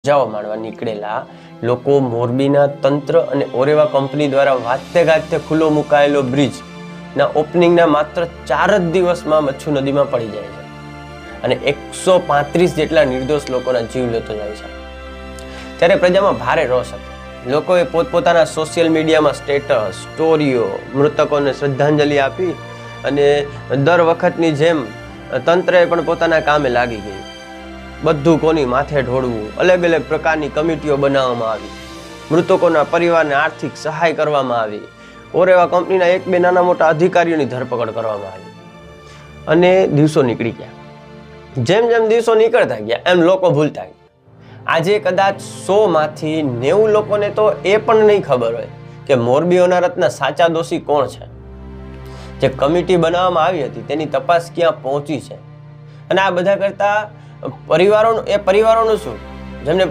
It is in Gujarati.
મજાઓ માણવા નીકળેલા લોકો મોરબીના તંત્ર અને ઓરેવા કંપની દ્વારા વાતે ગાતે ખુલ્લો મુકાયેલો બ્રિજ ના ઓપનિંગના માત્ર 4 જ દિવસમાં મચ્છુ નદીમાં પડી જાય છે અને 135 જેટલા નિર્દોષ લોકોના જીવ લેતો જાય છે। ત્યારે પ્રજામાં ભારે રોષ હતો। લોકોએ પોતપોતાના સોશિયલ મીડિયામાં સ્ટેટસ, સ્ટોરીઓ, મૃતકોને શ્રદ્ધાંજલિ આપી અને દર વખતની જેમ તંત્રએ પણ પોતાના કામે લાગી ગયું। બધું કોની માથે ઢોળવું, અલગ અલગ પ્રકારની કમિટીઓ બનાવવામાં આવી, મૃતકોના પરિવારને આર્થિક સહાય કરવામાં આવી, ઓરેવા કંપનીના 1-2 નાના મોટા અધિકારીઓની ધરપકડ કરવામાં આવી અને દિવસો નીકળી ગયા। જેમ જેમ દિવસો નીકળતા ગયા એમ લોકો ભૂલતા ગયા। આજે કદાચ 100 માંથી 90 લોકોને તો એ પણ નહીં ખબર હોય કે મોરબી હોનારતના સાચા દોષી કોણ છે। જે કમિટી બનાવવામાં આવી હતી તેની તપાસ ક્યાં પહોંચી છે અને આ બધા કરતા પરિવારોનું શું, જેમને